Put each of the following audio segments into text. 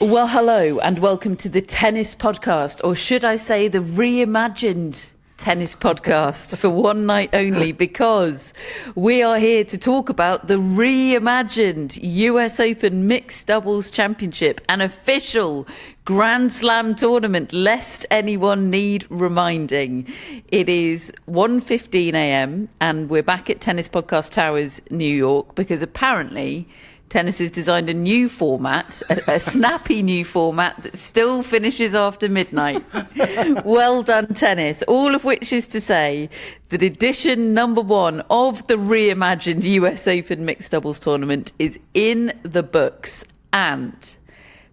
Well, hello and welcome to the tennis podcast, or should I say the reimagined tennis podcast for one night only, because we are here to talk about the reimagined US Open Mixed Doubles Championship, an official Grand Slam tournament, lest anyone need reminding. It is 1:15 a.m. and we're back at Tennis Podcast Towers, New York, because apparently tennis has designed a new format, a snappy new format that still finishes after midnight. Well done, tennis. All of which is to say that edition number 1 of the reimagined US Open Mixed Doubles Tournament is in the books, and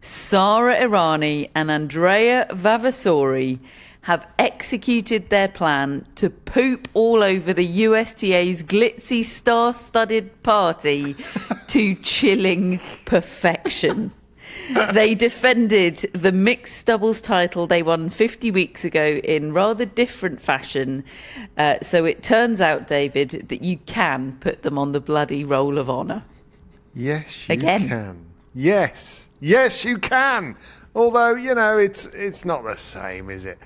Sara Errani and Andrea Vavassori have executed their plan to poop all over the USTA's glitzy star-studded party to chilling perfection. They defended the mixed doubles title they won 50 weeks ago in rather different fashion. So it turns out, David, that you can put them on the bloody roll of honour. Yes, you can. Yes, you can. Although, you know, it's not the same, is it?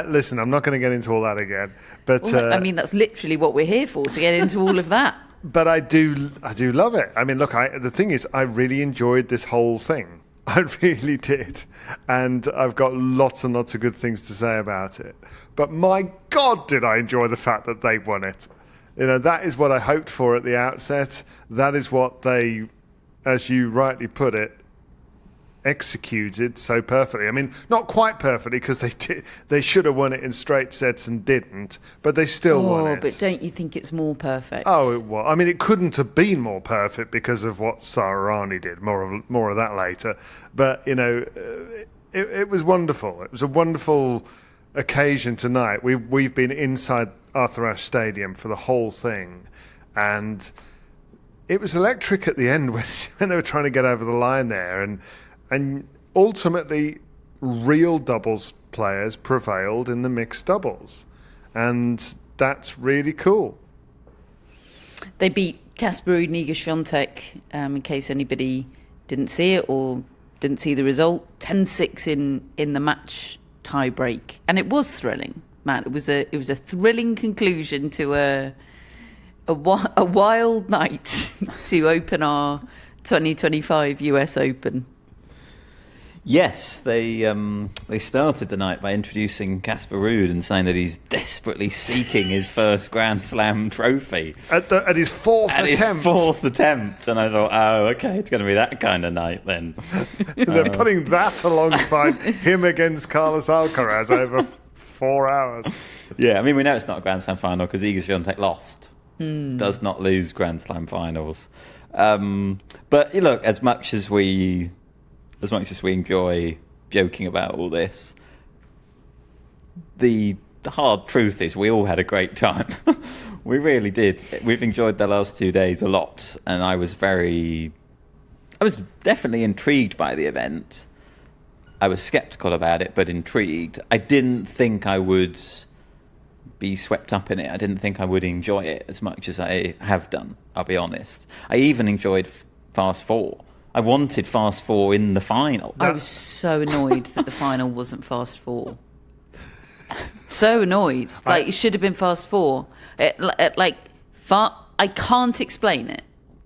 Listen, I'm not going to get into all that again. But well, I mean, that's literally what we're here for, to get into all of that. But I do love it. I mean, look, the thing is, I really enjoyed this whole thing. I really did. And I've got lots and lots of good things to say about it. But my God, did I enjoy the fact that they won it. You know, that is what I hoped for at the outset. That is what they, as you rightly put it, executed so perfectly. I mean, not quite perfectly, because they should have won it in straight sets and didn't, but they still won it. But don't you think it's more perfect? Oh, it was. I mean, it couldn't have been more perfect because of what Sara Errani did. More of that later. But, you know, it was wonderful. It was a wonderful occasion tonight. We've been inside Arthur Ashe Stadium for the whole thing, and it was electric at the end when they were trying to get over the line there, and ultimately, real doubles players prevailed in the mixed doubles. And that's really cool. They beat Casper Ruud and Iga Swiatek, in case anybody didn't see it or didn't see the result. 10-6 in the match tie-break. And it was thrilling, Matt. It was a thrilling conclusion to a wild night to open our 2025 US Open. Yes, they started the night by introducing Casper Ruud and saying that he's desperately seeking his first Grand Slam trophy. At his fourth attempt. And I thought, oh, okay, it's going to be that kind of night then. They're putting that alongside him against Carlos Alcaraz over 4 hours. Yeah, I mean, we know it's not a Grand Slam final because Iga Swiatek lost. Does not lose Grand Slam finals. But look, as much as we enjoy joking about all this, the hard truth is we all had a great time. We really did. We've enjoyed the last 2 days a lot, and I was definitely intrigued by the event. I was sceptical about it, but intrigued. I didn't think I would be swept up in it. I didn't think I would enjoy it as much as I have done, I'll be honest. I even enjoyed Fast Four. I wanted Fast Four in the final. I was so annoyed that the final wasn't Fast Four. So annoyed. Like, it should have been Fast Four. I can't explain it,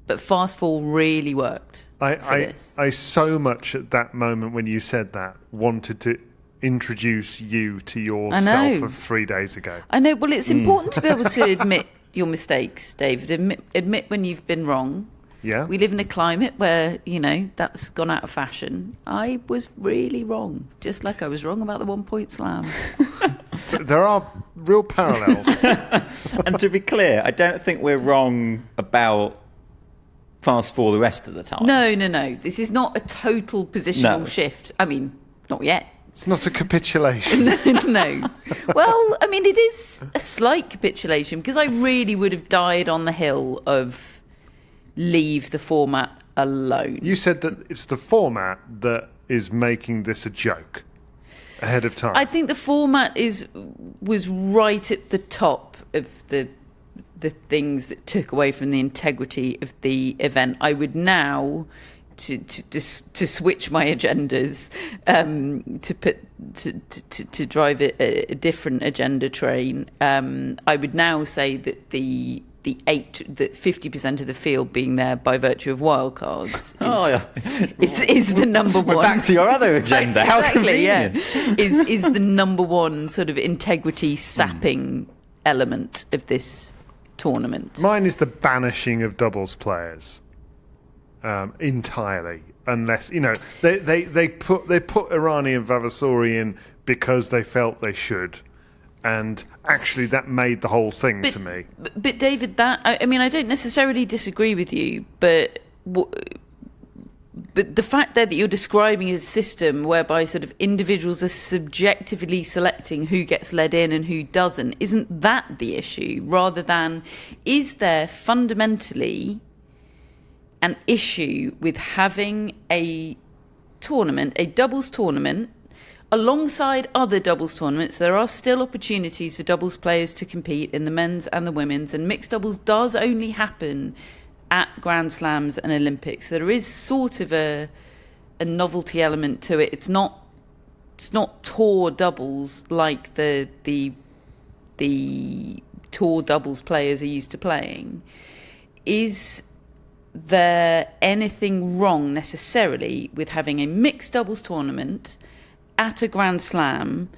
but Fast Four really worked for this. I so much at that moment when you said that wanted to introduce you to yourself of 3 days ago. I know. Well, it's important to be able to admit your mistakes, David. Admit when you've been wrong. Yeah. We live in a climate where, you know, that's gone out of fashion. I was really wrong, just like I was wrong about the 1 point slam. There are real parallels. And to be clear, I don't think we're wrong about Fast Four the rest of the time. No. This is not a total positional shift. I mean, not yet. It's not a capitulation. No. Well, I mean, it is a slight capitulation, because I really would have died on the hill of leave the format alone. You said that it's the format that is making this a joke ahead of time. I think the format was right at the top of the things that took away from the integrity of the event. I would now to switch my agendas, to drive a different agenda train. I would now say that the 50% of the field being there by virtue of wildcards is the number one. We're back to your other agenda. How convenient. Is the number one sort of integrity sapping element of this tournament. Mine is the banishing of doubles players entirely, unless they put Errani and Vavassori in because they felt they should. And actually, that made the whole thing to me. But David, I don't necessarily disagree with you, but the fact there that you're describing a system whereby sort of individuals are subjectively selecting who gets led in and who doesn't, isn't that the issue? Rather than, is there fundamentally an issue with having a tournament, a doubles tournament, alongside other doubles tournaments? There are still opportunities for doubles players to compete in the men's and the women's, and mixed doubles does only happen at Grand Slams and Olympics. There is sort of a novelty element to it. It's not tour doubles like the tour doubles players are used to playing. Is there anything wrong necessarily with having a mixed doubles tournament at a Grand Slam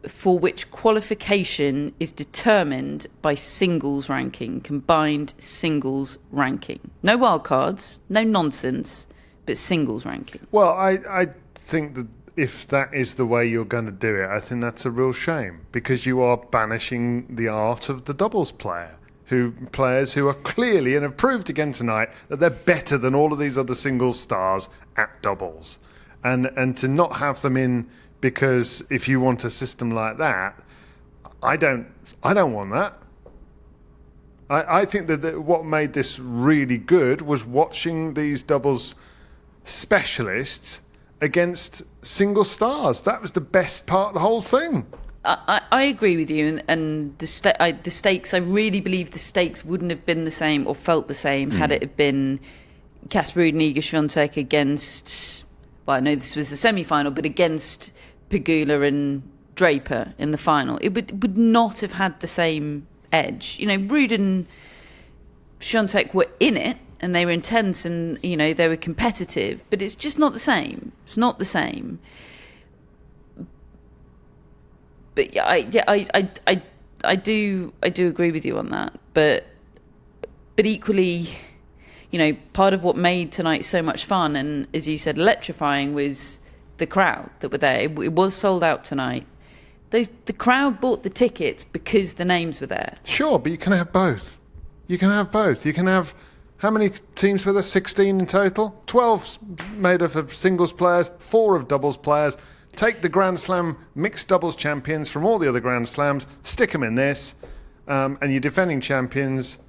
for which qualification is determined by singles ranking, combined singles ranking? No wildcards, no nonsense, but singles ranking. Well, I think that if that is the way you're going to do it, I think that's a real shame, because you are banishing the art of the doubles player. Players who are clearly, and have proved again tonight, that they're better than all of these other singles stars at doubles. And to not have them in, because if you want a system like that, I don't want that. I think that what made this really good was watching these doubles specialists against single stars. That was the best part of the whole thing. I agree with you, and the stakes, I really believe the stakes wouldn't have been the same or felt the same had it have been Casper Ruud and Iga Swiatek against, well, I know this was the semi-final, but against Pegula and Draper in the final. It would not have had the same edge. Ruud and Swiatek were in it, and they were intense, and they were competitive, but it's just not the same. It's not the same. But I do agree with you on that. But equally, part of what made tonight so much fun and, as you said, electrifying was the crowd that were there. It was sold out tonight. The crowd bought the tickets because the names were there. Sure, but you can have both. You can have both. You can have, how many teams were there? 16 in total? 12 made up of singles players, 4 of doubles players. Take the Grand Slam mixed doubles champions from all the other Grand Slams, stick them in this, and you're defending champions.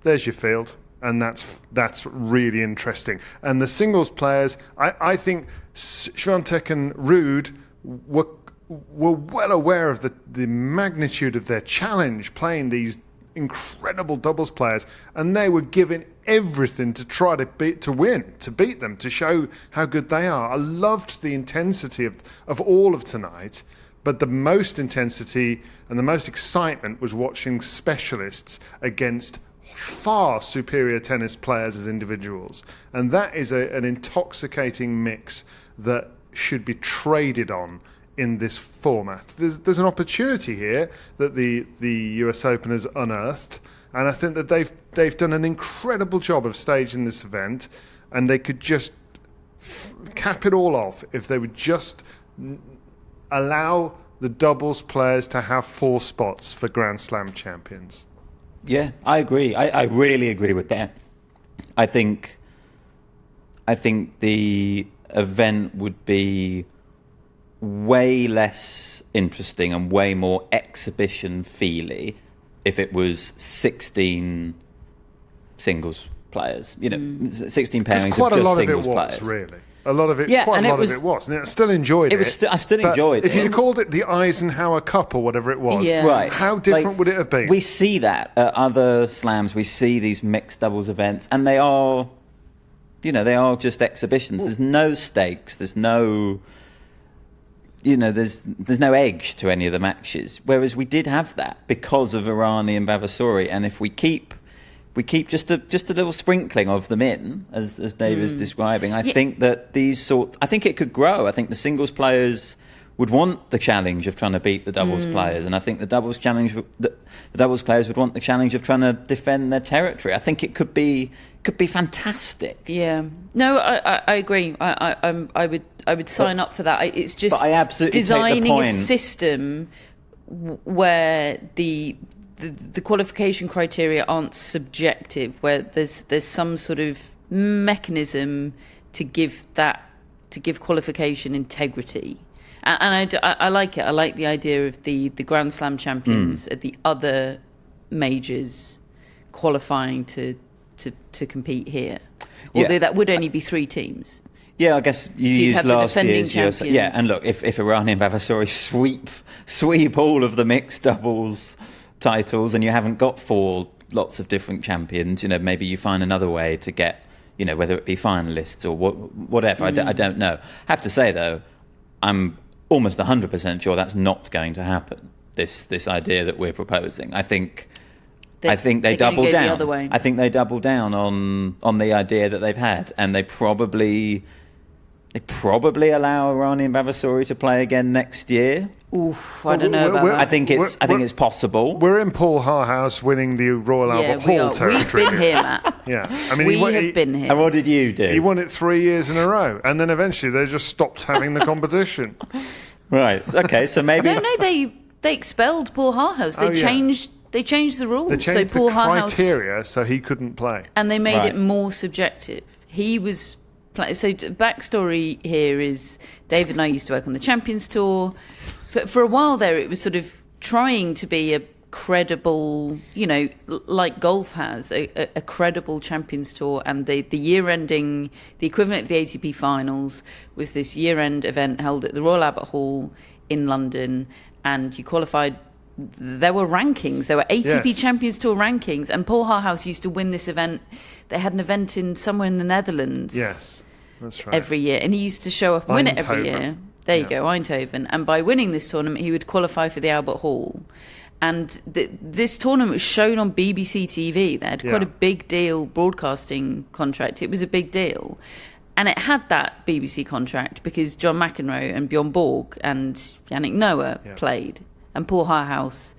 There's your field, and that's really interesting. And the singles players, I think Swiatek and Ruud were well aware of the magnitude of their challenge playing these incredible doubles players, and they were given everything to try to beat them, to show how good they are. I loved the intensity of all of tonight, but the most intensity and the most excitement was watching specialists against far superior tennis players as individuals, and that is an intoxicating mix that should be traded on in this format. There's an opportunity here that the US Open has unearthed, and I think that they've done an incredible job of staging this event, and they could just cap it all off if they would just allow the doubles players to have 4 spots for Grand Slam champions. Yeah, I agree. I really agree with that. I think the event would be way less interesting and way more exhibition feely if it was 16 singles players. 16 pairings of just singles players. Really. A lot of it, yeah, quite a lot of it was. And I still enjoyed it. I still enjoyed it. If you'd called it the Eisenhower Cup or whatever it was, right. How different would it have been? We see that at other slams. We see these mixed doubles events, and they are they are just exhibitions. There's no stakes. There's no, there's no edge to any of the matches. Whereas we did have that because of Errani and Vavassori. And if we keep just a little sprinkling of them in, as Dave is describing, I think that I think it could grow. I think the singles players would want the challenge of trying to beat the doubles players, and I think the doubles players would want the challenge of trying to defend their territory. I think it could be fantastic. Yeah, no, I agree. I would sign up for that. It's just but I absolutely designing take the point. a system where the qualification criteria aren't subjective, where there's some sort of mechanism to give qualification integrity. And I like it. I like the idea of the Grand Slam champions at the other majors qualifying to compete here. Although that would only be 3 teams. Yeah, I guess you So you'd use have the last defending year's champions. USA. Yeah, and look, if Errani and Vavassori sweep all of the mixed doubles titles, and you haven't got 4 lots of different champions, maybe you find another way to get, whether it be finalists or whatever. I don't know. I have to say though, I'm almost 100% sure that's not going to happen. This idea that we're proposing, I think they double down. The other way. I think they double down on the idea that they've had, and they probably allow Errani and Vavassori to play again next year. Oof, I don't know about that. I think it's possible. We're in Paul Harhouse winning the Royal Albert Hall territory. We've been here, Matt. Yeah, I mean, we have been here. And what did you do? He won it 3 years in a row, and then eventually they just stopped having the competition. Right. Okay. So maybe No, they expelled Paul Harhouse. They changed the rules. They changed so Paul the criteria so he couldn't play. And they made Right. it more subjective. He was... So backstory here is David and I used to work on the Champions Tour. For a while there, it was sort of trying to be a credible, like golf has, a credible Champions Tour. And the year-ending, the equivalent of the ATP Finals was this year-end event held at the Royal Albert Hall in London. And you qualified... There were rankings. There were ATP Champions Tour rankings. And Paul Harhouse used to win this event. They had an event somewhere in the Netherlands. Yes, that's right. Every year. And he used to show up and win it every year. There you go, Eindhoven. And by winning this tournament, he would qualify for the Albert Hall. And this tournament was shown on BBC TV. They had quite a big deal broadcasting contract. It was a big deal. And it had that BBC contract because John McEnroe and Bjorn Borg and Yannick Noah played. And Paul Harhouse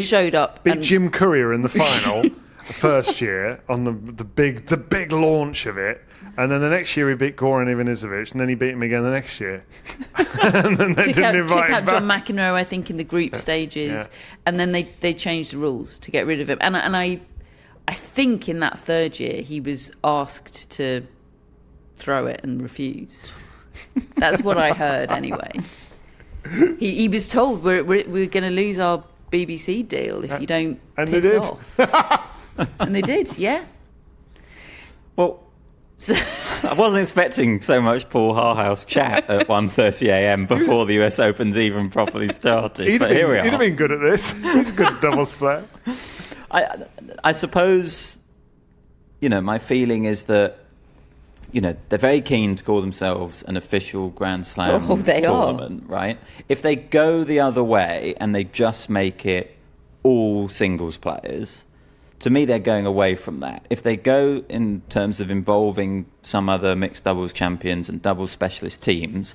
showed up. Beat Jim Courier in the final the first year on the big launch of it. And then the next year he beat Goran Ivanisevic, and then he beat him again the next year. And then they didn't invite took out him back. John McEnroe, I think, in the group stages, and then they changed the rules to get rid of him. And I think in that third year he was asked to throw it and refuse. That's what I heard anyway. He was told we're going to lose our BBC deal if you don't piss off. And they did, yeah. Well, I wasn't expecting so much Paul Harhouse chat at 1:30 a.m. before the US Open's even properly started. Here we are. He'd have been good at this. He's a good doubles player. I suppose, my feeling is that, they're very keen to call themselves an official Grand Slam tournament, right? If they go the other way and they just make it all singles players, to me, they're going away from that. If they go in terms of involving some other mixed doubles champions and doubles specialist teams,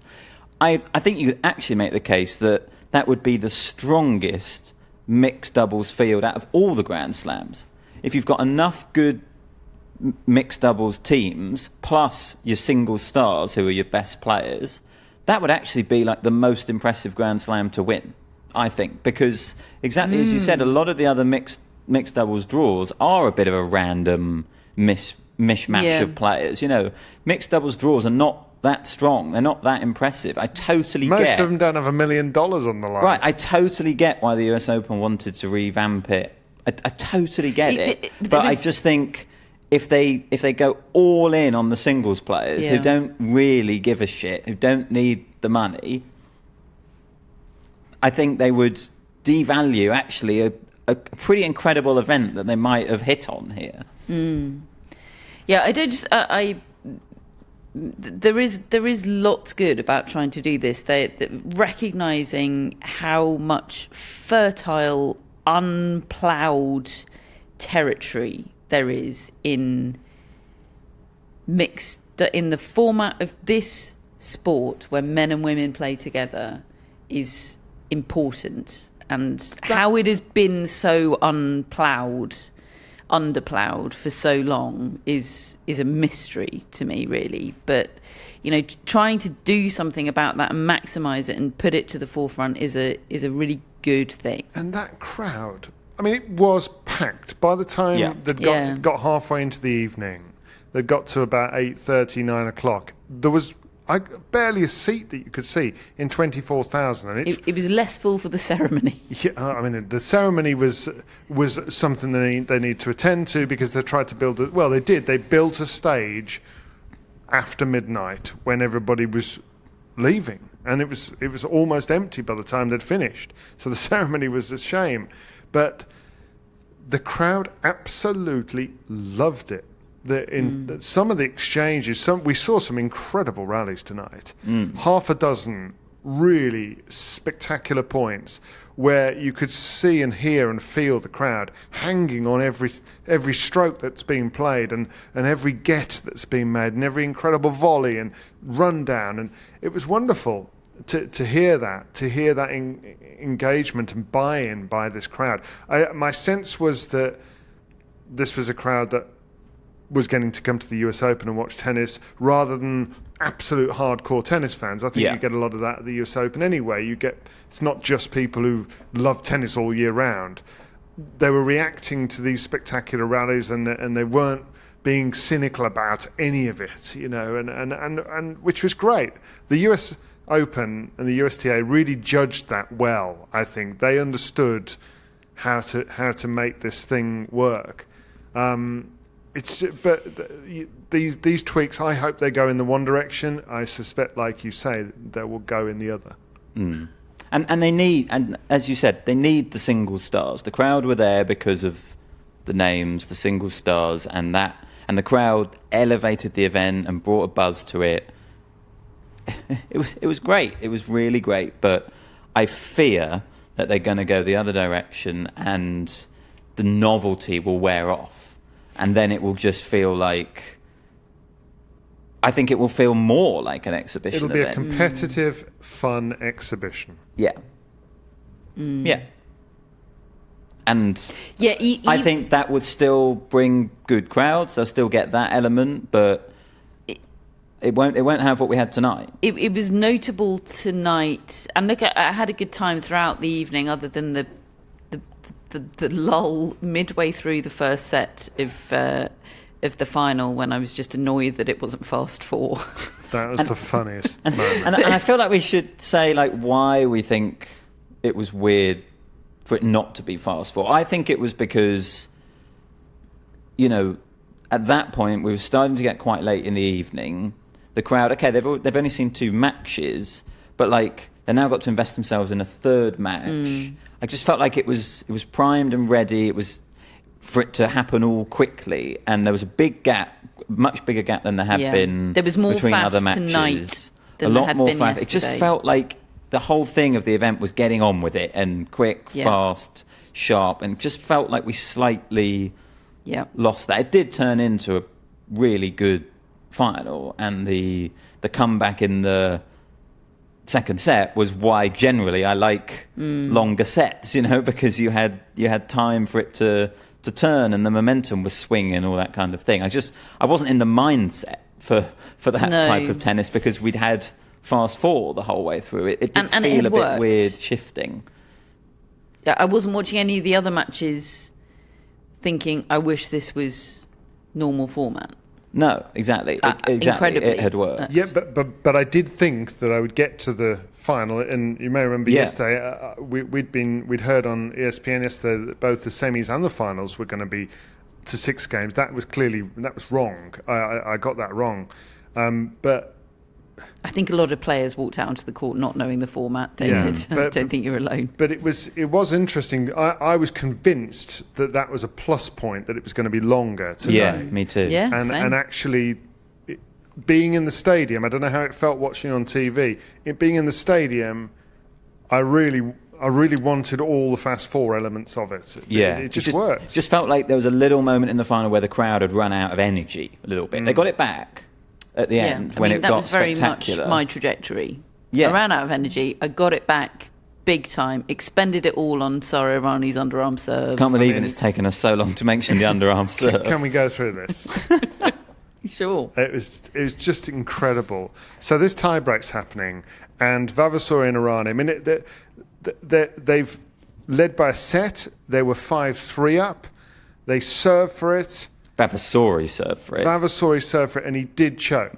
I think you could actually make the case that would be the strongest mixed doubles field out of all the Grand Slams. If you've got enough good mixed doubles teams plus your singles stars who are your best players, that would actually be like the most impressive Grand Slam to win, I think, because exactly as you said, a lot of the other mixed doubles draws are a bit of a random mishmash of players. Mixed doubles draws are not that strong. They're not that impressive. I totally get... Most of them don't have $1 million on the line. Right, I totally get why the US Open wanted to revamp it. I totally get it. But I just think if they go all in on the singles players who don't really give a shit, who don't need the money, I think they would devalue actually a pretty incredible event that they might have hit on here. Yeah, I don't just there is lots good about trying to do this. They recognizing how much fertile, unploughed territory there is in the format of this sport where men and women play together is important, and how it has been so underploughed for so long is a mystery to me, really. But trying to do something about that and maximize it and put it to the forefront is a really good thing. And that crowd, I mean, it was packed by the time they'd got halfway into the evening. They got to about 8:30, 9 o'clock. There was barely a seat that you could see in 24,000. And it was less full for the ceremony. Yeah, I mean, the ceremony was something they need to attend to, because they tried to build it. Well, they did. They built a stage after midnight when everybody was leaving, and it was almost empty by the time they'd finished. So the ceremony was a shame, but the crowd absolutely loved it. Some of the exchanges, we saw some incredible rallies tonight. Half a dozen really spectacular points where you could see and hear and feel the crowd hanging on every stroke that's being played, and every get that's being made, and every incredible volley and rundown. And it was wonderful to hear that engagement and buy-in by this crowd. My sense was that this was a crowd that was getting to come to the US Open and watch tennis rather than absolute hardcore tennis fans. I think you get a lot of that at the US Open anyway. It's not just people who love tennis all year round. They were reacting to these spectacular rallies, and they weren't being cynical about any of it, and which was great. The US Open and the USTA really judged that well. I think they understood how to make this thing work. These tweaks, I hope they go in the one direction. I suspect, like you say, they will go in the other. And they need, and as you said, they need the single stars. The crowd were there because of the names, the single stars, and the crowd elevated the event and brought a buzz to it. It was great. It was really great. But I fear that they're going to go the other direction, and the novelty will wear off. And then it will just feel like, I think it will feel more like an exhibition event. It'll be a competitive, fun exhibition. Yeah. Yeah. And I think that would still bring good crowds. They'll still get that element, but it won't have what we had tonight. It was notable tonight, and look, I had a good time throughout the evening, other than the lull midway through the first set of the final, when I was just annoyed that it wasn't fast four. That was the funniest moment. And I feel like we should say why we think it was weird for it not to be fast four. I think it was because, at that point we were starting to get quite late in the evening. The crowd, okay, they've only seen 2 matches, but they now got to invest themselves in a third match. I just felt like it was primed and ready. It was for it to happen all quickly, and there was a big gap, much bigger gap than there had been. There was more between faff other matches. Tonight than a there lot had more been faff. yesterday. It just felt like the whole thing of the event was getting on with it, and quick, fast, sharp, and just felt like we slightly lost that. It did turn into a really good final, and the comeback in the second set was why generally I like longer sets, because you had time for it to turn, and the momentum was swinging and all that kind of thing. I wasn't in the mindset for that type of tennis, because we'd had fast four the whole way through. It did feel a bit weird shifting. I wasn't watching any of the other matches thinking, I wish this was normal format. No, exactly. Incredibly, it had worked. Yeah, but I did think that I would get to the final, and you may remember yesterday we'd heard on ESPN yesterday that both the semis and the finals were going to be to 6 games. That was wrong. I got that wrong, but I think a lot of players walked out onto the court not knowing the format, David. Yeah, but- I don't think you're alone. But it was interesting. I was convinced that was a plus point, that it was going to be longer today. Yeah, me too. Yeah, and same. actually being in the stadium, I don't know how it felt watching on TV. Being in the stadium, I really wanted all the fast four elements of it. It just worked. It just felt like there was a little moment in the final where the crowd had run out of energy a little bit. They got it back at the end when it that got was very spectacular. much my trajectory. Yeah. I ran out of energy. I got it back big time. Expended it all on Sara Errani's underarm serve. Can't believe it's taken us so long to mention the underarm serve. Can we go through this? Sure. It was just incredible. So this tie-break's happening, and Vavassori and Errani, I mean, they've led by a set. They were 5-3 up. They served for it. Vavassori served for it. Vavassori served for it, and he did choke.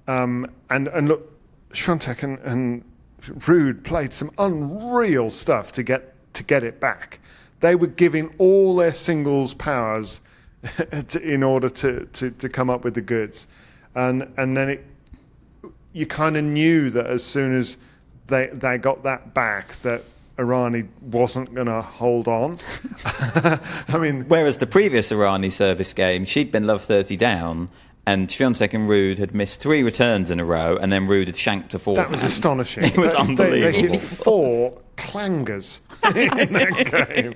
And look, Świątek and Ruud played some unreal stuff to get it back. They were giving all their singles powers in order to come up with the goods, and then you kind of knew that as soon as they got that back, that Errani wasn't going to hold on. I mean, whereas the previous Errani service game, she'd been love 30 down, and Świątek and Ruud had missed 3 returns in a row, and then Ruud had shanked to forehand. that was astonishing. It was unbelievable. They hit 4 clangers in that game.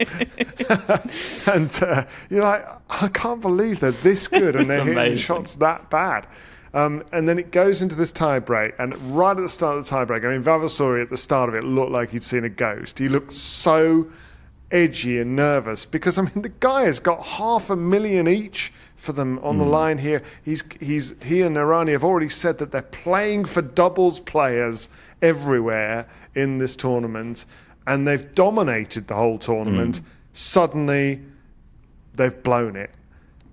And you're like, I can't believe they're this good and they're hitting amazing. shots that bad. And then it goes into this tie-break, and right at the start of the tie-break, I mean, Vavassori at the start of it looked like he'd seen a ghost. He looked so edgy and nervous because, I mean, the guy has got $500,000 each for them on the line here. He and Errani have already said that they're playing for doubles players everywhere in this tournament, and they've dominated the whole tournament. Suddenly, they've blown it,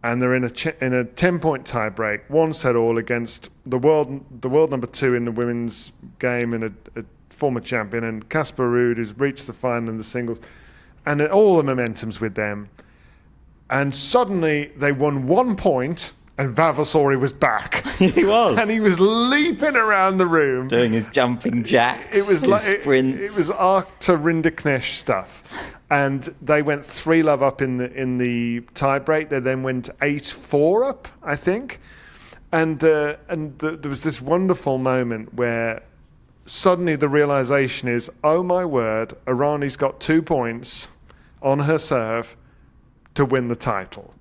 and they're in a 10-point tie-break, 1-set-all against the world number 2 in the women's game and a former champion, and Casper Ruud, who's reached the final in the singles, and all the momentum's with them. And suddenly they won 1 point, and Vavassori was back. He was. And he was leaping around the room, doing his jumping jacks, it was his like sprints. It was Arthur Ashe stuff, and they went 3-love up in the tie-break. They then went 8-4 up, I think, and there was this wonderful moment where suddenly the realization is, oh my word, Errani's got 2 points on her serve to win the title.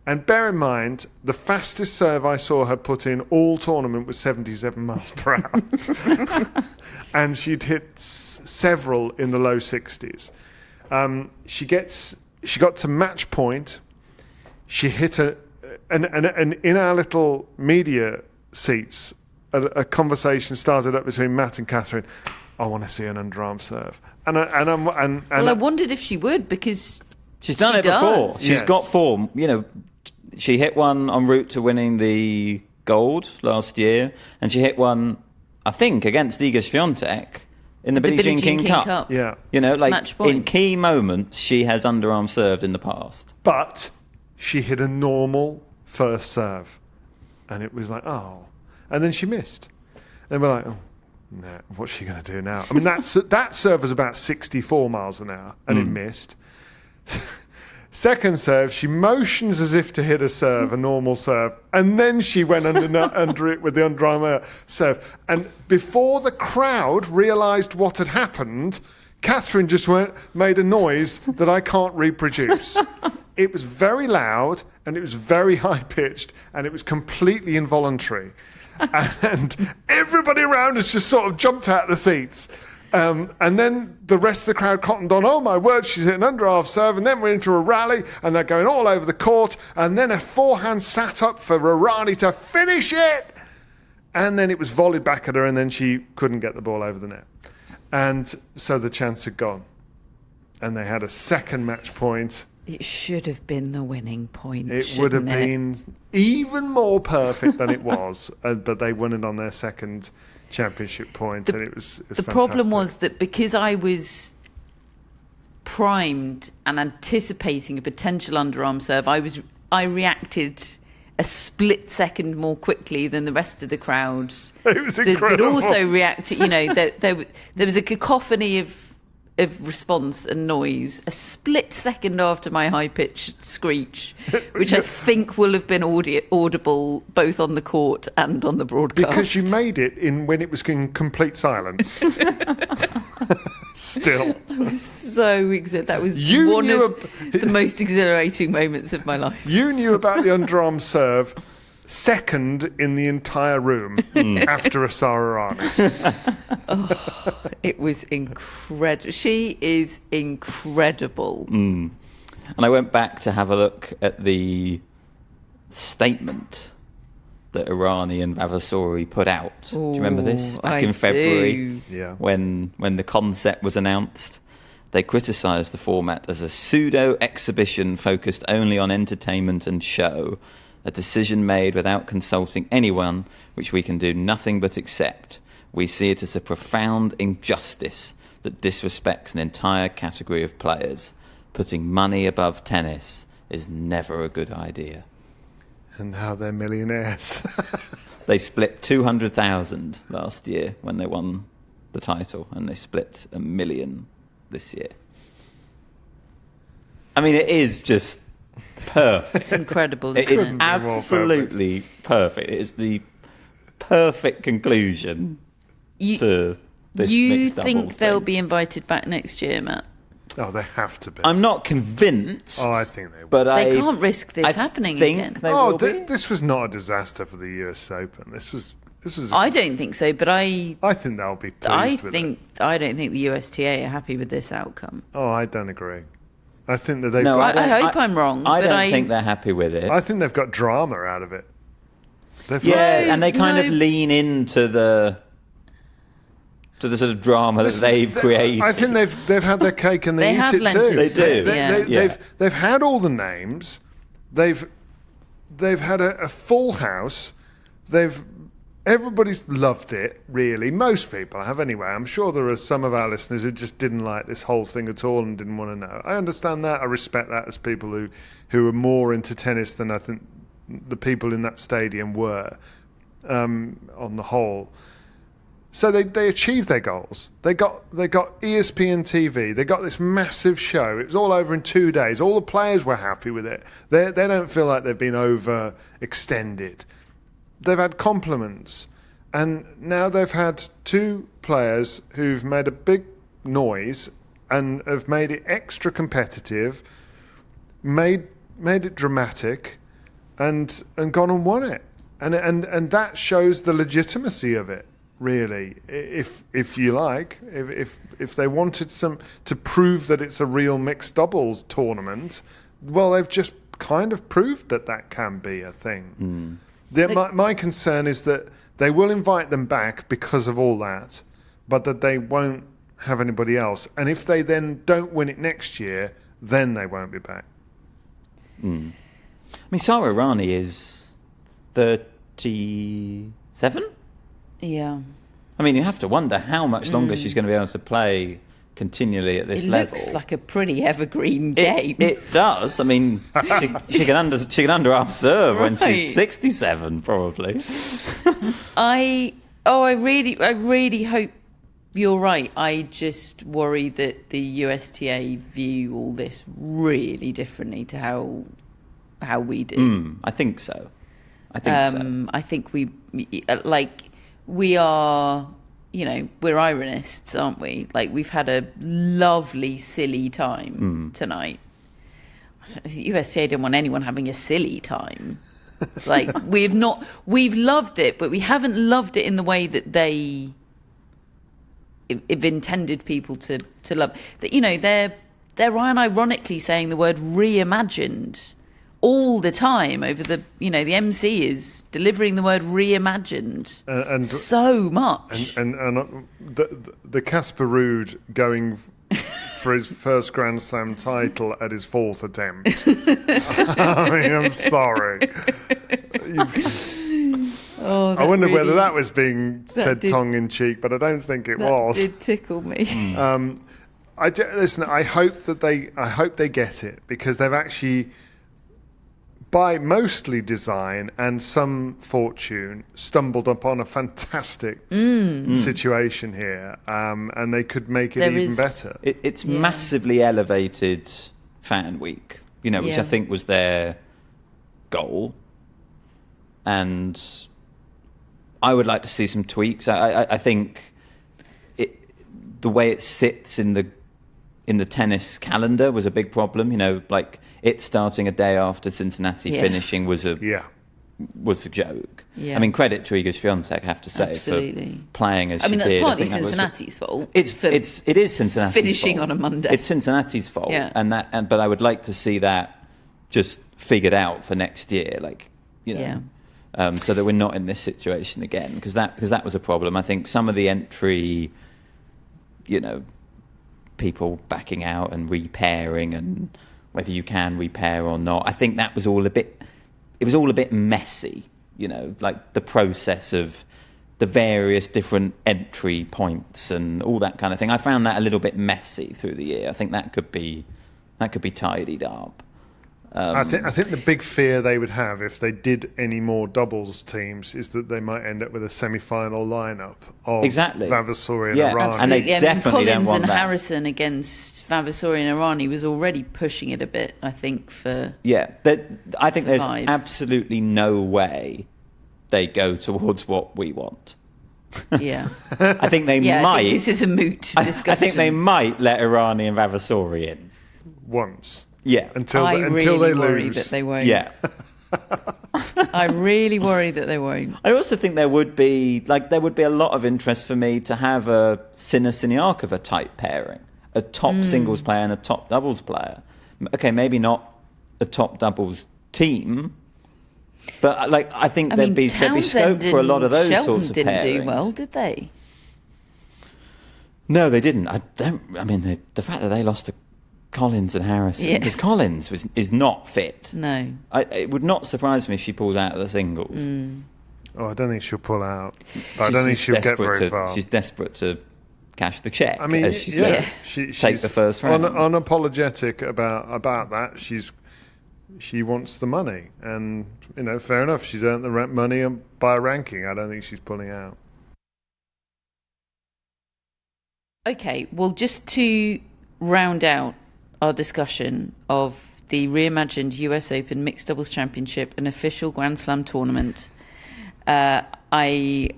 And bear in mind, the fastest serve I saw her put in all tournament was 77 miles per hour. And she'd hit several in the low 60s. She got to match point. She hit and in our little media seats, a conversation started up between Matt and Catherine. I want to see an underarm serve. I wondered if she would, because she's done she it before. does. She's Yes. got form. You know, she hit one en route to winning the gold last year, and she hit one, I think, against Iga Świątek in the Billie Jean King Cup. Yeah. You know, like Match point. in key moments, she has underarm served in the past. But she hit a normal first serve. And it was like, oh. And then she missed. And we're like, oh, no, what's she going to do now? I mean, that serve was about 64 miles an hour, and it missed. Second serve, she motions as if to hit a serve, a normal serve, and then she went under it with the underarm serve. And before the crowd realised what had happened, Catherine just made a noise that I can't reproduce. It was very loud, and it was very high-pitched, and it was completely involuntary. And everybody around us just sort of jumped out of the seats. And then the rest of the crowd cottoned on, oh my word, she's hit an underarm serve, and then we're into a rally, and they're going all over the court, and then a forehand sat up for Errani to finish it! And then it was volleyed back at her, and then she couldn't get the ball over the net. And so the chance had gone. And they had a second match point. It should have been the winning point. It would have shouldn't it? been even more perfect than it was, but they won it on their second championship point, and it was The fantastic. problem was that because I was primed and anticipating a potential underarm serve, I reacted a split second more quickly than the rest of the crowd. It was That incredible. also reacted, there was a cacophony of response and noise a split second after my high-pitched screech, which I think will have been audible both on the court and on the broadcast. Because you made it when it was in complete silence. Still. So that was You one knew of the most exhilarating moments of my life. You knew about the underarm serve second in the entire room after a Sara Errani. It was incredible. She is incredible. And I went back to have a look at the statement that Errani and Vavassori put out. Do you remember this? Back in February, do. Yeah. when the concept was announced. They criticised the format as a pseudo-exhibition focused only on entertainment and show, a decision made without consulting anyone, which we can do nothing but accept. We see it as a profound injustice that disrespects an entire category of players. Putting money above tennis is never a good idea. And now they're millionaires. They split 200,000 last year when they won the title, and they split $1 million this year. I mean, it is just perfect. It's incredible. It Isn't is it? more absolutely perfect. It is the perfect conclusion to this You mixed doubles think they'll thing. be invited back next year, Matt? Oh, they have to be. I'm not convinced. Oh, I think they will. But They I can't risk this I happening think again. They Oh, will be. this was not a disaster for the US Open. This was. I don't think so, but I think they'll be pleased with it. I don't think the USTA are happy with this outcome. Oh, I don't agree. I think that they've No, got. I hope I'm wrong, I but don't think they're happy with it. I think they've got drama out of it. They've Yeah, No, and they kind of no. lean into the sort of drama that they've created. I think they've had their cake and they They eat have it lent too. into They do. it, yeah. They've had all the names. They've had a full house. Everybody's loved it, really. Most people have anyway. I'm sure there are some of our listeners who just didn't like this whole thing at all and didn't want to know. I understand that. I respect that as people who are more into tennis than I think the people in that stadium were on the whole. So they achieved their goals. They got ESPN TV. They got this massive show. It was all over in 2 days. All the players were happy with it. They don't feel like they've been overextended. They've had compliments, and now they've had two players who've made a big noise and have made it extra competitive, made it dramatic, and gone and won it, and that shows the legitimacy of it. Really, if you like, if they wanted to prove that it's a real mixed doubles tournament, well, they've just kind of proved that can be a thing. My concern is that they will invite them back because of all that, but that they won't have anybody else. And if they then don't win it next year, then they won't be back. I mean, Sara Errani is 37? Yeah. I mean, you have to wonder how much longer she's going to be able to play continually at this It level. looks like a pretty evergreen game. It does. I mean, she can underarm serve when Right. she's 67, probably. I really hope you're right. I just worry that the USTA view all this really differently to how we do. I think so. I think I think we are, we're ironists, aren't we? Like, we've had a lovely, silly time tonight. The USTA don't want anyone having a silly time. Like, we've loved it, but we haven't loved it in the way that they have intended people to love. That, they're ironically saying the word reimagined all the time over the MC is delivering the word reimagined And so much. and the Casper Ruud going for his first Grand Slam title at his fourth attempt. I mean, I'm sorry. I wonder whether that was being said tongue in cheek, but I don't think it was. Did tickle me. Listen, I hope they get it, because they've actually by mostly design and some fortune, stumbled upon a fantastic situation here, and they could make it even better. It's massively elevated Fan Week, which I think was their goal. And I would like to see some tweaks. I think the way it sits in the tennis calendar was a big problem. Like it starting a day after Cincinnati finishing was a joke. Yeah. I mean, credit to Iga Świątek, I have to say, for playing as she did. That's partly Cincinnati's fault. It is Cincinnati's finishing fault. On a Monday. It's Cincinnati's fault, but I would like to see that just figured out for next year, so that we're not in this situation again, because that was a problem. I think some of the entry, people backing out and repairing, and whether you can repair or not, I think that was all a bit messy, like the process of the various different entry points and all that kind of thing. I found that a little bit messy through the year. I think that could be tidied up. I think the big fear they would have if they did any more doubles teams is that they might end up with a semi-final lineup of Vavassori and Errani. And they definitely don't Collins want and that. Harrison against Vavassori and Errani was already pushing it a bit, I think, for I think there's vibes. Absolutely no way they go towards what we want. Yeah. I think they might. I think this is a moot discussion. I think they might let Errani and Vavassori in. Once. Yeah. Until I they really worry lose. that they won't. Yeah. I really worry that they won't. I also think there would be a lot of interest for me to have a Sinner-Siniakova type pairing, a top singles player and a top doubles player. Okay, maybe not a top doubles team, but I think there'd be scope for a lot of those Shelton sorts of pairings. didn't do well, did they? No, they didn't. The fact that they lost to Collins and Harrison, because Collins is not fit. No. It would not surprise me if she pulls out of the singles. Oh, I don't think she'll pull out. But I don't think she'll get very far. She's desperate to cash the check, as she says. She's take the first round. Unapologetic about that. She wants the money, and fair enough. She's earned the money by ranking. I don't think she's pulling out. Okay, well, just to round out our discussion of the reimagined US Open Mixed Doubles Championship, an official Grand Slam tournament, I'm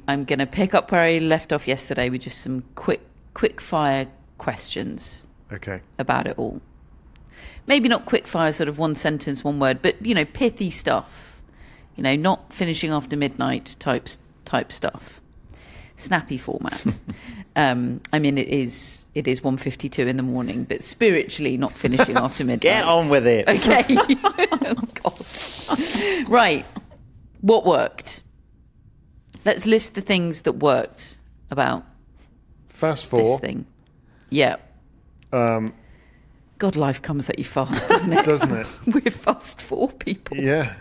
going to pick up where I left off yesterday with just some quick fire questions. Okay. About it all. Maybe not quick fire, sort of one sentence, one word, but pithy stuff. Not finishing after midnight type stuff. Snappy format. It is 1:52 in the morning, but spiritually not finishing after midnight. Get on with it. Okay. Oh, God. Right. What worked? Let's list the things that worked about Fast four. This thing. Yeah. God, life comes at you fast, doesn't it? Doesn't it? We're fast four people. Yeah.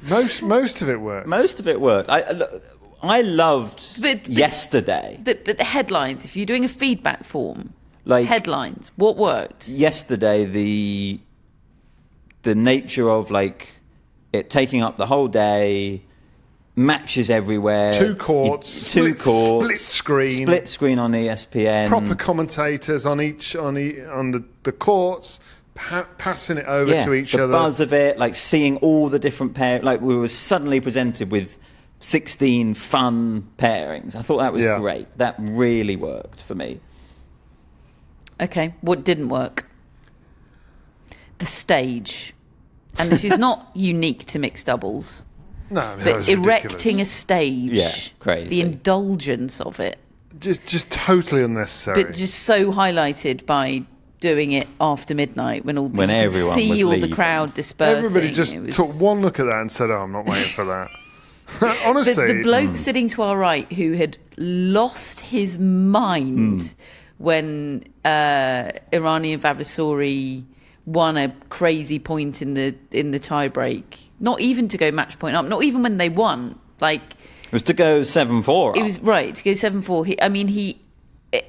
Most of it worked. Most of it worked. I loved yesterday. But the headlines, if you're doing a feedback form, headlines, what worked? Yesterday, the nature of it taking up the whole day, matches everywhere, two courts, split screen on ESPN, proper commentators on the courts, passing it over to each other. The buzz of it, seeing all the different pair, we were suddenly presented with 16 fun pairings. I thought that was great. That really worked for me. Okay, what didn't work? The stage. And this is not unique to mixed doubles. No, but erecting a stage, crazy. The indulgence of it, just totally unnecessary. But just so highlighted by doing it after midnight when everyone was all leaving. The crowd dispersing. Everybody just took one look at that and said, "Oh, I'm not waiting for that." Honestly, the bloke sitting to our right who had lost his mind when Errani and Vavassori won a crazy point in the tie break. Not even to go match point up. Not even when they won. It was to go 7-4. It was right to go 7-4.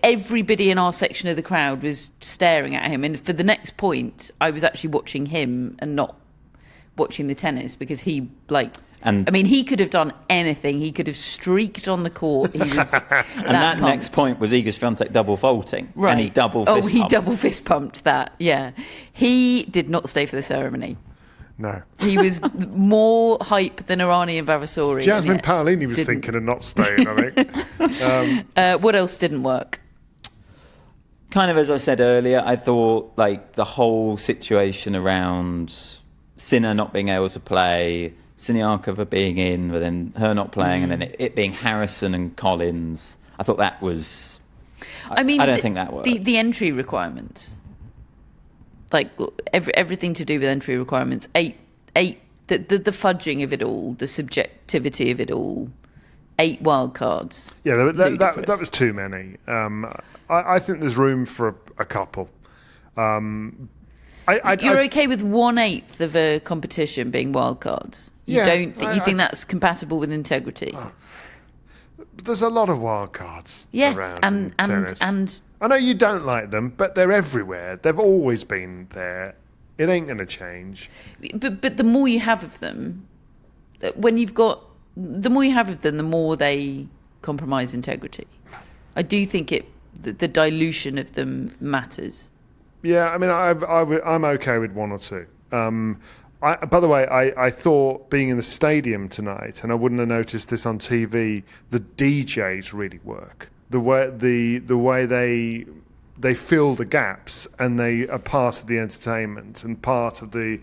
Everybody in our section of the crowd was staring at him, and for the next point, I was actually watching him and not watching the tennis because he he could have done anything. He could have streaked on the court. He was that next point was Iga Swiatek double faulting. Right. And he double fist pumped that. Yeah. He did not stay for the ceremony. No. He was more hype than Errani and Vavassori. Jasmine Paolini was thinking of not staying, I think. What else didn't work? Kind of as I said earlier, I thought like the whole situation around Sinner not being able to play, Siniakova being in, but then her not playing, and then it being Harrison and Collins. I thought that was... I don't think that worked. The entry requirements. Like everything to do with entry requirements, the fudging of it all, the subjectivity of it all, 8 wild cards. Yeah, that was too many. I think there's room for a couple. You're okay with 1/8 of a competition being wild cards? You think that's compatible with integrity? There's a lot of wild cards around in tennis. And I know you don't like them, but they're everywhere. They've always been there. It ain't going to change. But the more you have of them, the more you have of them, the more they compromise integrity. I do think the dilution of them matters. Yeah, I mean, I'm okay with 1 or 2. By the way, I thought being in the stadium tonight, and I wouldn't have noticed this on TV, the DJs really work. The way they fill the gaps, and they are part of the entertainment and part of the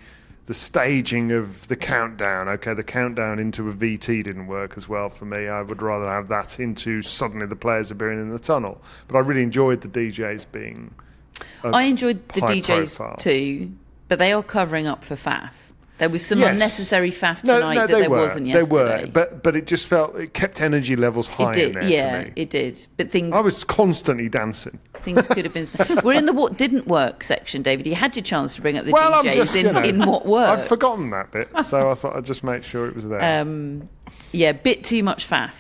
staging of the countdown. Okay, the countdown into a VT didn't work as well for me. I would rather have that into suddenly the players appearing in the tunnel. But I really enjoyed the DJs being. I enjoyed the DJs profile. Too, but they are covering up for faff. There was some unnecessary faff tonight that there wasn't yesterday. They were, but it just it kept energy levels high in there to me. It did. But things... I was constantly dancing. Things could have been... We're in the what didn't work section, David. You had your chance to bring up the DJs in what worked. I'd forgotten that bit, so I thought I'd just make sure it was there. Bit too much faff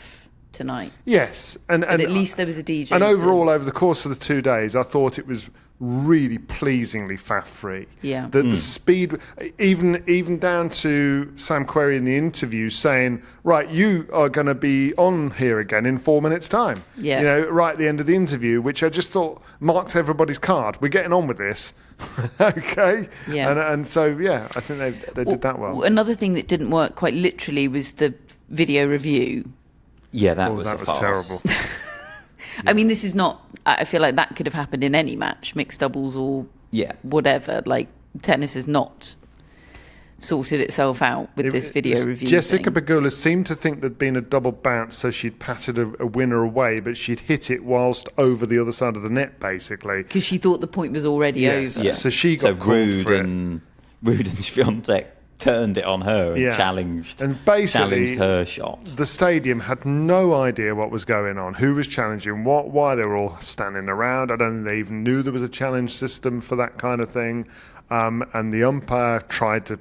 tonight. Yes. And at least there was a DJ. And overall, over the course of the 2 days, I thought it was really pleasingly faff-free. Yeah. The speed, even down to Sam Querrey in the interview saying, right, you are going to be on here again in 4 minutes' time. Yeah. Right at the end of the interview, which I just thought marked everybody's card. We're getting on with this. Okay. Yeah. And so, I think they did that well. Another thing that didn't work quite literally was the video review. Yeah, that was terrible. I mean, this is not... I feel like that could have happened in any match, mixed doubles or whatever. Like, tennis has not sorted itself out with this video review Jessica thing. Pegula seemed to think there'd been a double bounce, so she'd patted a winner away, but she'd hit it whilst over the other side of the net, basically. Because she thought the point was already over. Yeah. So she got called for it. Rude and Swiatek turned it on her and challenged her shot. The stadium had no idea what was going on, who was challenging what, why they were all standing around. I don't think they even knew there was a challenge system for that kind of thing. And the umpire tried to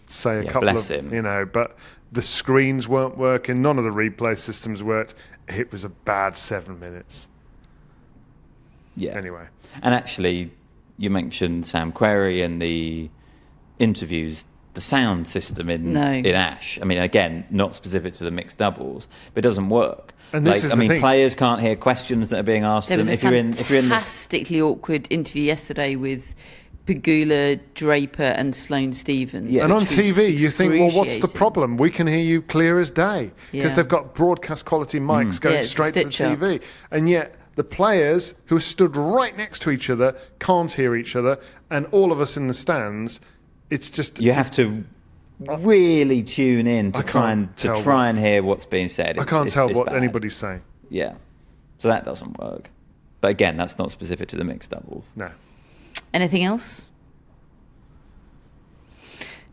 say a couple of, but the screens weren't working. None of the replay systems worked. It was a bad 7 minutes. Yeah. Anyway. And actually, you mentioned Sam Querrey and the interviews. The sound system in Ashe, I mean, again, not specific to the mixed doubles, but it doesn't work. And this is the thing. Players can't hear questions that are being asked there them. Was a fantastically awkward interview yesterday with Pegula, Draper, and Sloane Stevens. Yeah. And on TV, you think, well, what's the problem? We can hear you clear as day because they've got broadcast quality mics going straight to the TV, and yet the players who are stood right next to each other can't hear each other, and all of us in the stands. It's just you have to really tune in to try and hear what's being said. I can't tell what bad. anybody's saying. Yeah, so that doesn't work. But again, that's not specific to the mixed doubles. No. Anything else?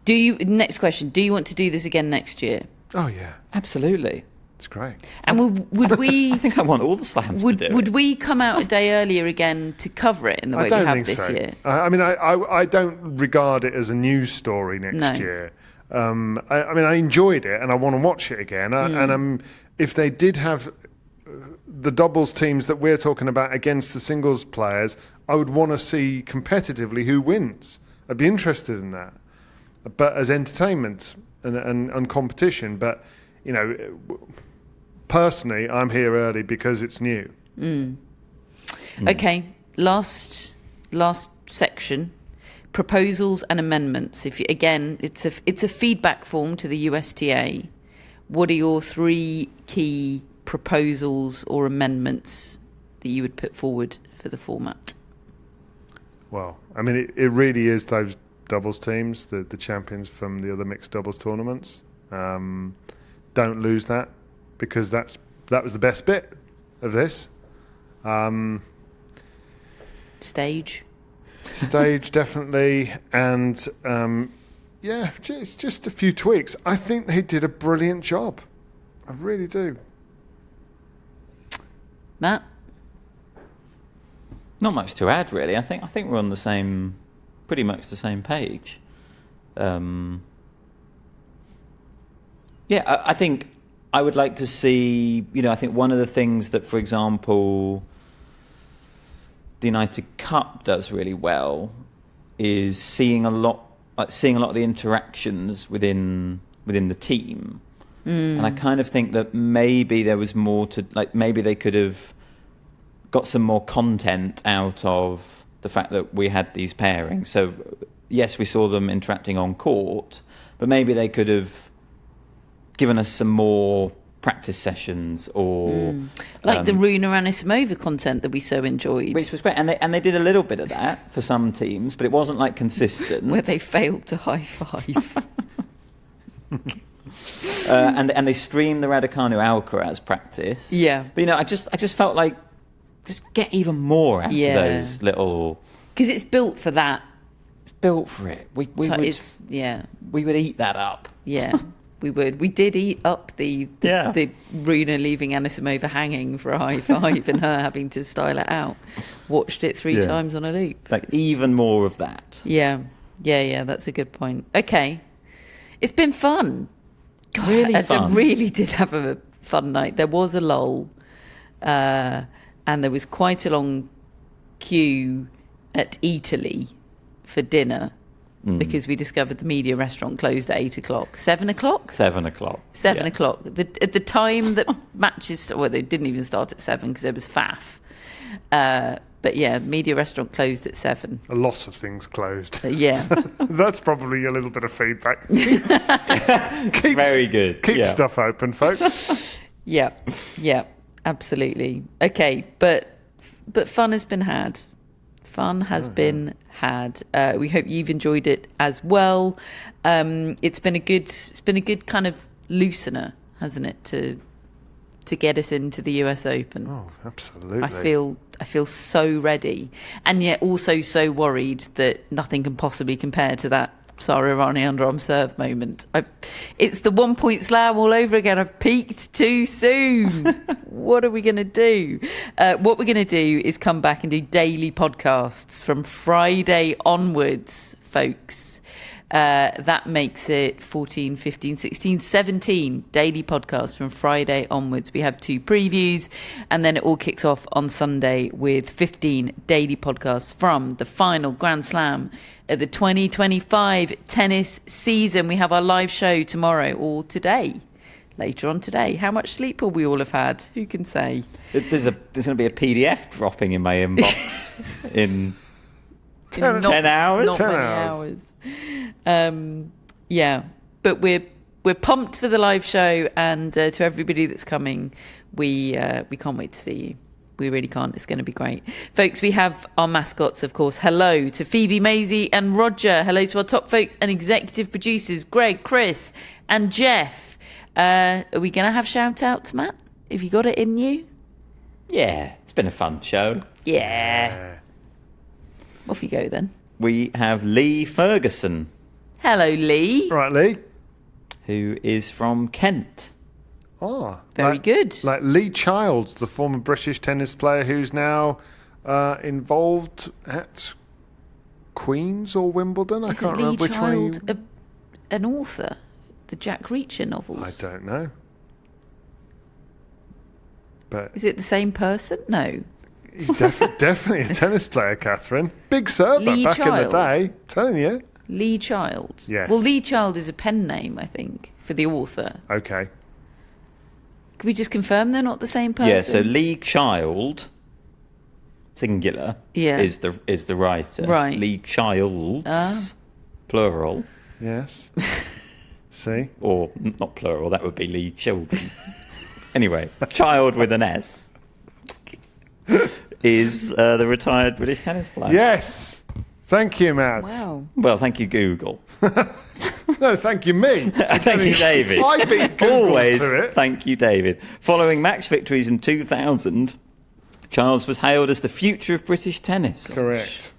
Next question? Do you want to do this again next year? Oh yeah, absolutely. It's great. And would we? I think I want all the slams to do it. Would we come out a day earlier again to cover it in the way we have this year? I mean, I don't regard it as a news story next year. I mean, I enjoyed it and I want to watch it again. And if they did have the doubles teams that we're talking about against the singles players, I would want to see competitively who wins. I'd be interested in that. but as entertainment and competition. But, personally, I'm here early because it's new. Okay, last section, proposals and amendments. It's a feedback form to the USTA. What are your 3 key proposals or amendments that you would put forward for the format? Well, I mean, it really is those doubles teams, the champions from the other mixed doubles tournaments. Don't lose that, because that was the best bit of this. Stage, definitely. And it's just a few tweaks. I think they did a brilliant job. I really do. Matt? Not much to add, really. I think we're on pretty much the same page. I think I would like to see, I think one of the things that, for example, the United Cup does really well is seeing a lot of the interactions within the team. And I kind of think that maybe there was more to, maybe they could have got some more content out of the fact that we had these pairings. So yes, we saw them interacting on court, but maybe they could have given us some more practice sessions, or the Runa Anisimova content that we so enjoyed, which was great. And they did a little bit of that for some teams, but it wasn't consistent. Where they failed to high five. And they streamed the Raducanu Alcaraz practice. Yeah, but I just felt like just get even more out of those little, because it's built for that. It's built for it. We would eat that up. Yeah. We would. We did eat up the Runa leaving Anisimova hanging for a high five and her having to style it out. Watched it 3 times on a loop. Even more of that. Yeah. That's a good point. Okay, it's been fun. God, really fun. I really did have a fun night. There was a lull, and there was quite a long queue at Italy for dinner. Because we discovered the media restaurant closed at 8 o'clock. 7 o'clock? 7 o'clock. 7 o'clock. At the time that matches... Well, they didn't even start at 7 because there was faff. But media restaurant closed at 7. A lot of things closed. Yeah. That's probably a little bit of feedback. Very good. Keep stuff open, folks. Yeah, absolutely. Okay, but fun has been had. Fun has been had. We hope you've enjoyed it as well. It's been a good kind of loosener, hasn't it, to get us into the US Open. Oh, absolutely. I feel so ready, and yet also so worried that nothing can possibly compare to that Sara Errani Underarm Serve moment. It's the 1 point slam all over again. I've peaked too soon. What are we going to do? What we're going to do is come back and do daily podcasts from Friday onwards, folks. That makes it 14, 15, 16, 17 daily podcasts from Friday onwards. We have 2 previews, and then it all kicks off on Sunday with 15 daily podcasts from the final Grand Slam of the 2025 tennis season. We have our live show tomorrow, or today, later on today. How much sleep will we all have had? Who can say? There's going to be a PDF dropping in my inbox in 10 hours. Not 10 many hours. But we're pumped for the live show, and to everybody that's coming, we can't wait to see you. We really can't. It's going to be great. Folks, we have our mascots, of course. Hello to Phoebe, Maisie and Roger. Hello to our top folks and executive producers, Greg, Chris and Jeff. Are we going to have shout-outs, Matt? Have you got it in you? Yeah, it's been a fun show. Yeah. Off you go, then. We have Lee Ferguson. Hello, Lee. Right, Lee. Who is from Kent. Oh, Very good. Like Lee Childs, the former British tennis player who's now involved at Queen's or Wimbledon. I can't remember which one. Lee Child an author? The Jack Reacher novels? I don't know. But is it the same person? No. He's definitely a tennis player, Catherine. Big server Lee back Child. in the day. Telling you. Lee Child. Yes. Well, Lee Child is a pen name, I think, for the author. Okay. Can we just confirm they're not the same person? Yeah, so Lee Child, singular, Yeah. is the writer. Right. Lee Childs, Ah. plural, Yes. See? or not plural, that would be Lee Children. Anyway, child with an S is the retired British tennis player. Yes. Thank you, Matt. Wow. Well, thank you, Google. No, thank you, me. Thank you, David. I beat Google Always to it. thank you, David. Following match victories in 2000, Childs was hailed as the future of British tennis. Correct.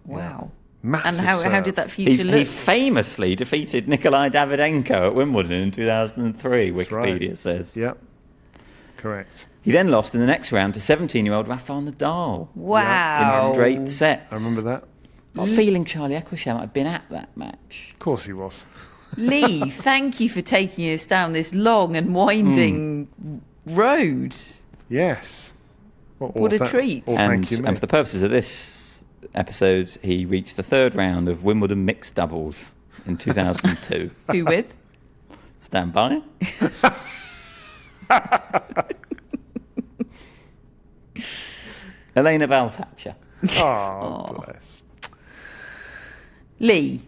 Wow. Massive And how serve. did that future He look? famously defeated Nikolai Davydenko at Wimbledon in 2003, That's Wikipedia right. says. Yep. Correct. He then lost in the next round to 17-year-old Rafael Nadal Wow. in straight sets. I remember that. Got a feeling Charlie Eccleshare might have been at that match. Of course he was. Lee, thank you for taking us down this long and winding road. Yes. What a treat. Thank you, And mate. for the purposes of this episode, he reached the third round of Wimbledon mixed doubles in 2002. Who with? Stand by. Elena Baltapcha. Oh, bless. Lee,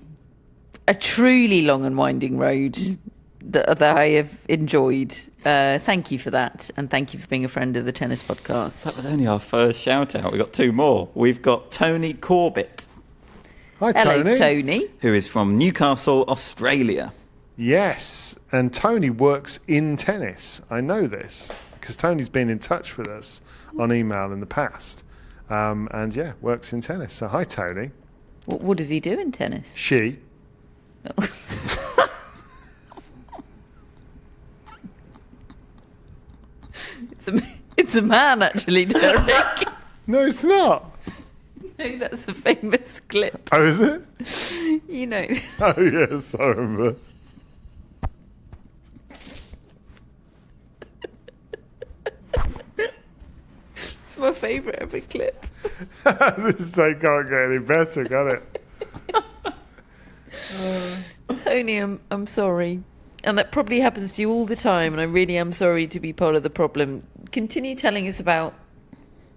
a truly long and winding road that I have enjoyed. Thank you for that. And thank you for being a friend of the Tennis Podcast. That was only our first shout out. We've got two more. We've got Tony Corbett, Hi, Hello, Tony. Tony. who is from Newcastle, Australia. Yes, and Tony works in tennis. I know this because Tony's been in touch with us on email in the past. And yeah, works in tennis. So hi, Tony. What does he do in tennis? She. It's a man, actually, Derek. No, it's not. No, that's a famous clip. Oh, is it? You know. Oh, yes, I remember. It's my favourite ever clip. This day can't get any better, can it? Tony, I'm sorry. And that probably happens to you all the time, and I really am sorry to be part of the problem. Continue telling us about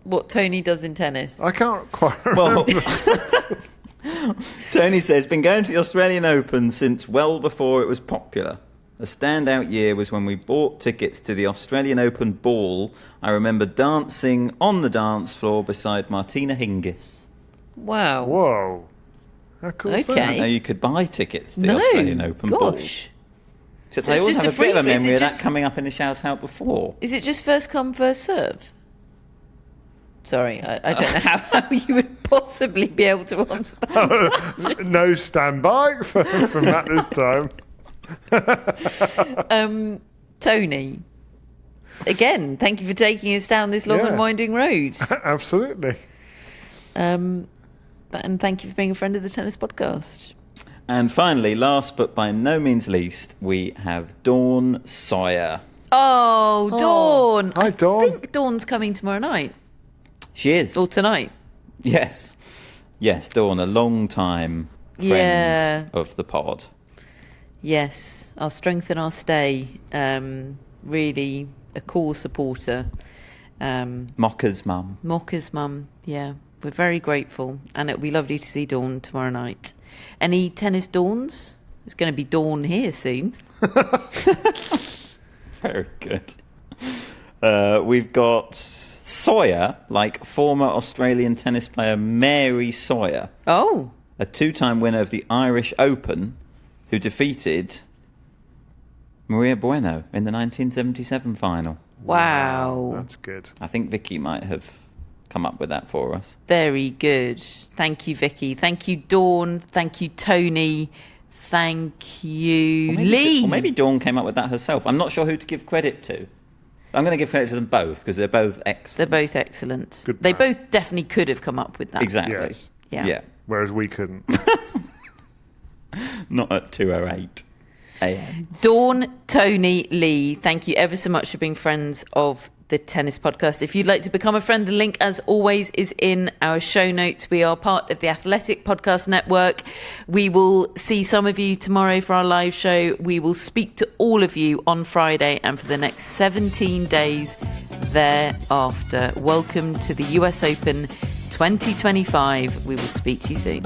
what Tony does in tennis. I can't quite Well, remember. Tony says, been going to the Australian Open since well before it was popular. A standout year was when we bought tickets to the Australian Open ball. I remember dancing on the dance floor beside Martina Hingis. Wow. Whoa. How cool is Okay. I know you could buy tickets to the Australian Open ball. gosh. Except So I it's always just have a a bit of a free- is it memory of just- that coming up in the shout out before. Is it just first come, first serve? Sorry, I don't know how you would possibly be able to answer that. No standby from Matt this time. Tony, again, thank you for taking us down this long Yeah. and winding road. Absolutely. And thank you for being a friend of the Tennis Podcast. And finally, last but by no means least, we have Dawn Sawyer. Oh, Dawn. Hi, Dawn. I think Dawn's coming tomorrow night. She is. Or tonight. Yes. Yes, Dawn, a long time friend Yeah. of the pod. Yes, our strength and our stay. Really a core supporter. Mocker's mum. Mocker's mum, yeah. We're very grateful. And it'll be lovely to see Dawn tomorrow night. Any tennis dawns? It's going to be dawn here soon. Very good. We've got Sawyer, like former Australian tennis player Mary Sawyer, Oh, a two-time winner of the Irish Open, who defeated Maria Bueno in the 1977 final. wow. That's good. I think Vicky might have come up with that for us. Very good. Thank you, Vicky. Thank you, Dawn. Thank you, Tony. Thank you, Lee. Or maybe Dawn came up with that herself. I'm not sure who to give credit to. I'm going to give credit to them both because they're both excellent. They're both excellent. Good They plan. both definitely could have come up with that. Exactly. Yes. Yeah. Whereas we couldn't. Not at 2:08 a.m. Dawn, Tony, Lee, thank you ever so much for being friends of the Tennis Podcast. If you'd like to become a friend, the link, as always, is in our show notes. We are part of the Athletic Podcast Network. We will see some of you tomorrow for our live show. We will speak to all of you on Friday and for the next 17 days thereafter. Welcome to the US Open 2025. We will speak to you soon.